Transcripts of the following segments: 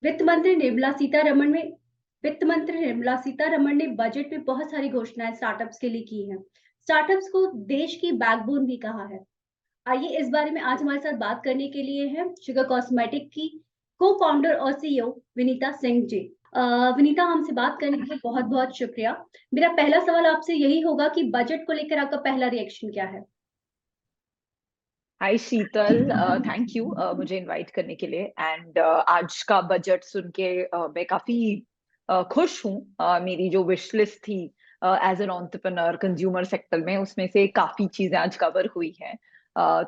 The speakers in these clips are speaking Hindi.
वित्त मंत्री निर्मला सीतारमण में वित्त मंत्री निर्मला सीतारमण ने बजट में बहुत सारी घोषणाएं स्टार्टअप्स के लिए की हैं। स्टार्टअप्स को देश की बैकबोन भी कहा है। आइए इस बारे में आज हमारे साथ बात करने के लिए है शुगर कॉस्मेटिक की को-फाउंडर और सीईओ विनीता सिंह जी। विनीता, हमसे बात करने के लिए बहुत-बहुत शुक्रिया। मेरा पहला सवाल आपसे यही होगा कि बजट को लेकर आपका पहला रिएक्शन क्या है? हाय शीतल, थैंक यू मुझे इनवाइट करने के लिए। एंड आज का बजट सुन के मैं काफी खुश हूँ। मेरी जो विश लिस्ट थी as an entrepreneur consumer sector में, उसमें से काफी चीजें आज कवर हुई हैं।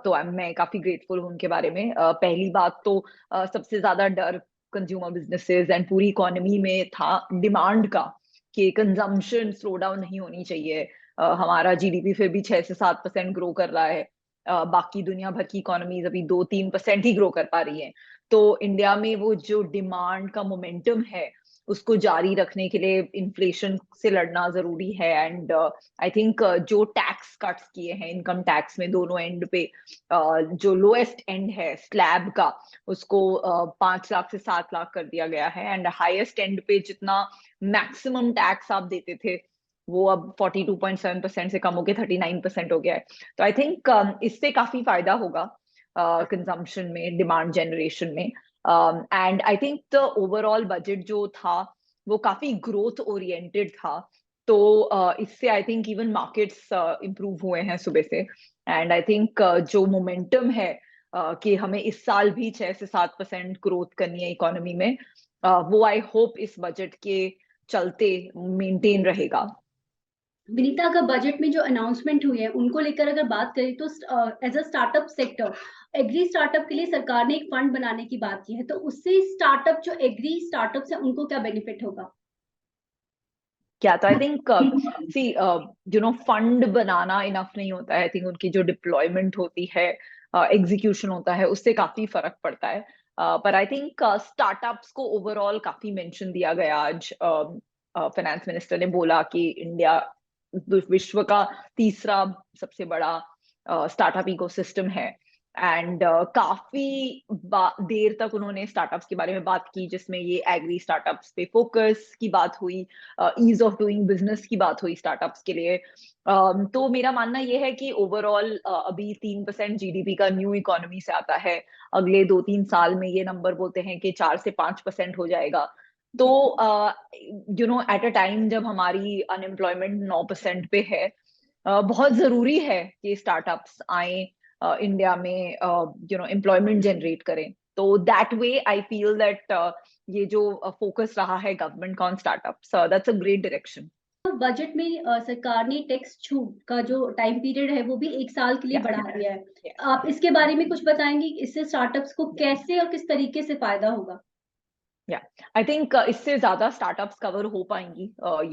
तो मैं काफी ग्रेटफुल हूँ उनके बारे में। पहली बात तो सबसे ज्यादा डर कंज्यूमर बिजनेसेस एंड पूरी इकोनॉमी में था डिमांड का, कि कंजम्पशन स्लो डाउन नहीं होनी चाहिए। हमारा जीडीपी फिर भी 6 से 7% ग्रो कर रहा है। बाकी दुनिया भर की इकोनॉमीज अभी 2-3% ही ग्रो कर पा रही हैं। तो इंडिया में वो जो डिमांड का मोमेंटम है, उसको जारी रखने के लिए इन्फ्लेशन से लड़ना जरूरी है। एंड आई थिंक जो टैक्स कट्स किए हैं इनकम टैक्स में दोनों एंड पे, जो लोएस्ट एंड है स्लैब का, उसको 5 लाख से 7 लाख कर दिया गया है। एंड हाईएस्ट एंड पे जितना मैक्सिमम टैक्स आप देते थे, वो अब 42.7% से कम हो गया, 39% हो गया है। तो आई थिंक इससे काफी फायदा होगा कंजम्पशन में, डिमांड जनरेशन में। And I think the overall budget जो था वो काफी ग्रोथ ओरिएंटेड था। तो इससे I think even markets improve हुए हैं सुबह से। एंड आई थिंक जो मोमेंटम है कि हमें इस साल भी 6 से 7% ग्रोथ करनी है इकोनॉमी में, वो आई होप इस बजट के चलते मेंटेन रहेगा। विनीता, का बजट में जो अनाउंसमेंट हुई है उनको लेकर अगर बात करें तो as a startup sector, agri startup के लिए सरकार ने एक फंड बनाने की बात की है, तो उससे स्टार्टअप जो एग्री स्टार्टअप्स है उनको क्या बेनिफिट होगा? क्या तो I think C fund banana enough नहीं होता है। आई थिंक उनकी जो डिप्लॉयमेंट होती है, एग्जीक्यूशन होता है, उससे काफी फर्क पड़ता है। पर आई थिंक स्टार्टअप्स को ओवरऑल काफी मेंशन दिया गया आज। फाइनेंस मिनिस्टर ने बोला कि इंडिया विश्व का तीसरा सबसे बड़ा स्टार्टअप इकोसिस्टम है। एंड काफी देर तक उन्होंने स्टार्टअप्स के बारे में बात की, जिसमें ये एग्री स्टार्टअप्स पे फोकस की बात हुई, ईज ऑफ डूइंग बिजनेस की बात हुई स्टार्टअप्स के लिए। तो मेरा मानना यह है कि ओवरऑल अभी 3% जीडीपी का न्यू इकोनॉमी से आता है। अगले 2-3 साल में ये नंबर बोलते हैं कि 4 से 5% हो जाएगा। तो जी। एट अ टाइम जब हमारी अनएम्प्लॉयमेंट 9% पे है, बहुत जरूरी है कि स्टार्टअप्स आए इंडिया में, एम्प्लॉयमेंट जनरेट करें। तो that way I feel that ये जो फोकस रहा है गवर्नमेंट का on startups, that's a great direction. तो बजट में सरकार ने टैक्स छूट का जो टाइम पीरियड है वो भी 1 साल के लिए या बढ़ा दिया है। यस आप इसके बारे में कुछ बताएँगी? इससे स्टार्टअप्स को कैसे और किस तरीके से फ़ायदा होगा? या आई थिंक इससे ज्यादा स्टार्टअप्स कवर हो पाएंगी।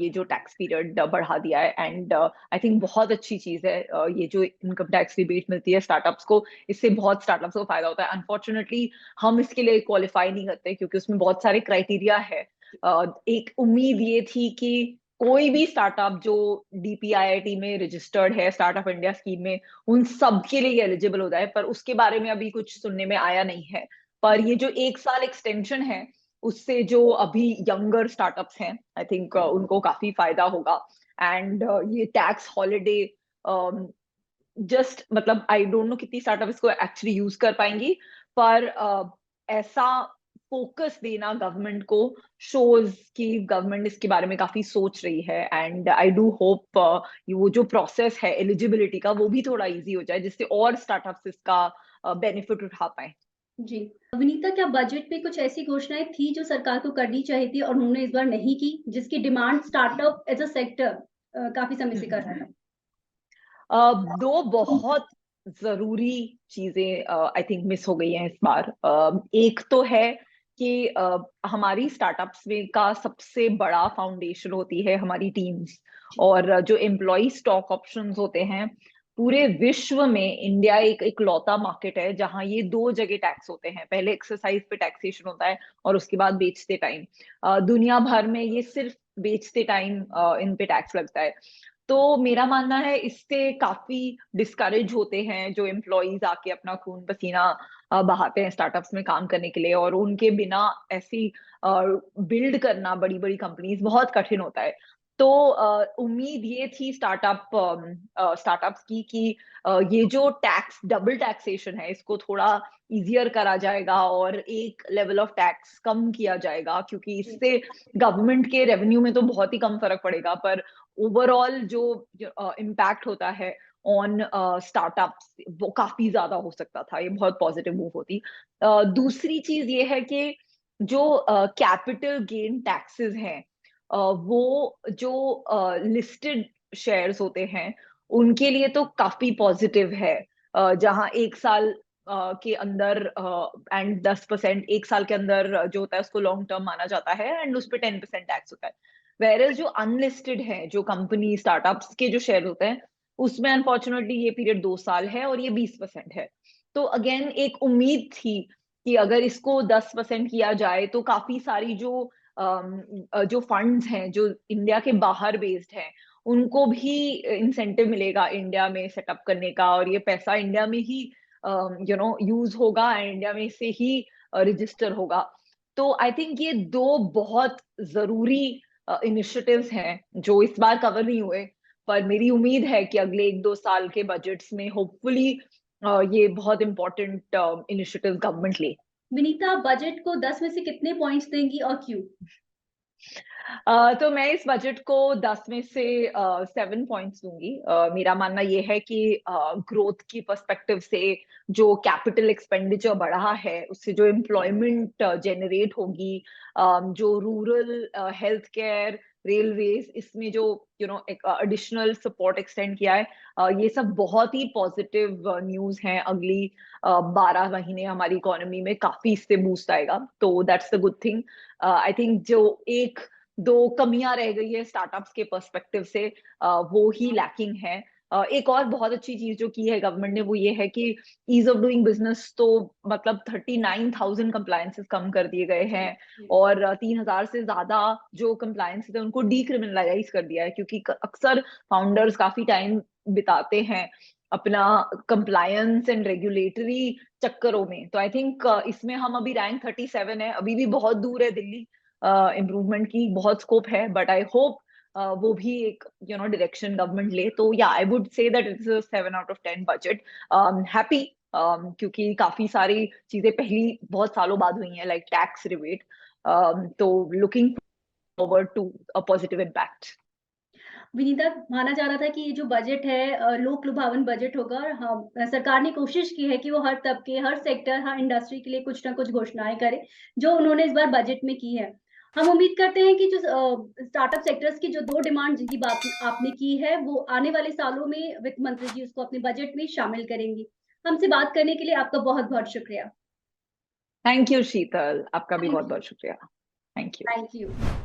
ये जो टैक्स पीरियड बढ़ा दिया है, एंड आई थिंक बहुत अच्छी चीज है। ये जो इनकम टैक्स रिबेट मिलती है स्टार्टअप्स को, इससे बहुत स्टार्टअप्स को फायदा होता है। अनफॉर्चुनेटली हम इसके लिए क्वालिफाई नहीं करते, क्योंकि उसमें बहुत सारे क्राइटेरिया है। एक उम्मीद ये थी कि कोई भी स्टार्टअप जो डीपीआईआईटी में रजिस्टर्ड है, स्टार्टअप इंडिया स्कीम में, उन सब के लिए एलिजिबल हो जाए। पर उसके बारे में अभी कुछ सुनने में आया नहीं है। पर ये जो 1 साल एक्सटेंशन है, उससे जो अभी यंगर स्टार्टअप्स हैं, आई थिंक उनको काफी फायदा होगा। एंड ये टैक्स हॉलिडे, जस्ट मतलब आई डोंट नो कितनी स्टार्टअप इसको एक्चुअली यूज कर पाएंगी। पर ऐसा फोकस देना गवर्नमेंट को शोज कि गवर्नमेंट इसके बारे में काफी सोच रही है। एंड आई डू होप वो जो प्रोसेस है एलिजिबिलिटी का, वो भी थोड़ा इजी हो जाए, जिससे और स्टार्टअप्स इसका बेनिफिट उठा पाए। जी। विनीता, क्या बजट में कुछ ऐसी घोषणाएँ थी जो सरकार को करनी चाहिए थी और उन्होंने इस बार नहीं की, जिसकी demand startup as a sector काफ़ी समय से कर रहा था? दो बहुत जरूरी चीजें आई थिंक मिस हो गई हैं इस बार। एक तो है कि हमारी स्टार्टअप्स में का सबसे बड़ा फाउंडेशन होती है हमारी टीम्स। और जो एम्प्लॉय स्टॉक ऑप्शंस होते हैं, पूरे विश्व में इंडिया एक इकलौता मार्केट है जहां ये दो जगह टैक्स होते हैं। पहले एक्सरसाइज पे टैक्सेशन होता है, और उसके बाद बेचते टाइम। दुनिया भर में ये सिर्फ बेचते टाइम इन पे टैक्स लगता है। तो मेरा मानना है इससे काफी डिस्करेज होते हैं जो एम्प्लॉयज आके अपना खून पसीना बहाते हैं स्टार्टअप्स में काम करने के लिए, और उनके बिना ऐसी बिल्ड करना बड़ी बड़ी कंपनीज बहुत कठिन होता है। तो उम्मीद ये थी स्टार्टअप्स की कि ये जो टैक्स डबल टैक्सेशन है इसको थोड़ा इजियर करा जाएगा और एक लेवल ऑफ टैक्स कम किया जाएगा, क्योंकि इससे गवर्नमेंट के रेवेन्यू में तो बहुत ही कम फर्क पड़ेगा, पर ओवरऑल जो इम्पैक्ट होता है ऑन स्टार्टअप्स वो काफी ज्यादा हो सकता था। ये बहुत पॉजिटिव मूव होती। दूसरी चीज ये है कि जो कैपिटल गेन टैक्सेस हैं वो जो लिस्टेड शेयर्स होते हैं उनके लिए तो काफी पॉजिटिव है। जहां एक साल के अंदर एंड 10% एक साल के अंदर जो होता है उसको लॉन्ग टर्म माना जाता है एंड उस पर 10% टैक्स होता है। वेरएज जो अनलिस्टेड है, जो कंपनी स्टार्टअप्स के जो शेयर होते हैं उसमें अनफॉर्चुनेटली ये पीरियड 2 साल है और ये 20% है। तो अगेन एक उम्मीद थी कि अगर इसको 10% किया जाए तो काफी सारी जो फंड्स हैं जो इंडिया के बाहर बेस्ड हैं उनको भी इंसेंटिव मिलेगा इंडिया में सेटअप करने का, और ये पैसा इंडिया में ही यूज होगा, इंडिया में से ही रजिस्टर होगा। तो आई थिंक ये दो बहुत जरूरी इनिशिएटिव्स हैं जो इस बार कवर नहीं हुए, पर मेरी उम्मीद है कि अगले 1-2 साल के बजट्स में होपफुली ये बहुत इंपॉर्टेंट इनिशिएटिव गवर्नमेंट ले। विनीता, बजट को 10 में से कितने पॉइंट्स देंगी और क्यों? तो मैं इस बजट को 10 में से 7 पॉइंट्स दूंगी। मेरा मानना यह है कि ग्रोथ की पर्सपेक्टिव से जो कैपिटल एक्सपेंडिचर बढ़ा है उससे जो एम्प्लॉयमेंट जनरेट होगी, जो रूरल हेल्थ केयर रेलवेज इसमें जो एडिशनल सपोर्ट एक्सटेंड किया है, ये सब बहुत ही पॉजिटिव न्यूज हैं। अगली 12 महीने हमारी इकोनॉमी में काफी इससे बूस्ट आएगा, तो that's the good thing. I think जो एक दो कमियां रह गई है स्टार्टअप्स के पर्सपेक्टिव से वो ही लैकिंग है। एक और बहुत अच्छी चीज जो की है गवर्नमेंट ने वो ये है कि ईज ऑफ डूइंग बिजनेस, तो मतलब 39,000 कंप्लायंसेस कम कर दिए गए हैं और 3,000 से ज्यादा जो कंप्लायंस थे उनको डीक्रिमिनलाइज कर दिया है, क्योंकि अक्सर फाउंडर्स काफी टाइम बिताते हैं अपना कंप्लायंस एंड रेगुलेटरी चक्करों में। तो आई थिंक इसमें हम अभी रैंक 37 है, अभी भी बहुत दूर है दिल्ली, इम्प्रूवमेंट की बहुत स्कोप है, बट आई होप वो भी एक डायरेक्शन गवर्नमेंट ले। तो या I would say that it's a 7 out of 10 budget. Happy क्योंकि काफी सारी चीजें पहली बहुत सालों बाद हुई हैं लाइक टैक्स रिबेट, तो looking forward to a positive impact. Vinita, माना जा रहा था कि ये जो बजट है लोक लुभावन बजट होगा और हाँ, सरकार ने कोशिश की है कि वो हर तबके, हर सेक्टर, हर इंडस्ट्री के लिए कुछ ना कुछ घोषणाएं करे, जो उन्होंने इस बार बजट में की है। हम उम्मीद करते हैं कि जो स्टार्टअप सेक्टर्स की जो 2 डिमांड जिनकी बात आपने की है, वो आने वाले सालों में वित्त मंत्री जी उसको अपने बजट में शामिल करेंगी। हमसे बात करने के लिए आपका बहुत-बहुत शुक्रिया। थैंक यू शीतल, आपका भी थैंक बहुत यू। बहुत शुक्रिया। Thank you. Thank you.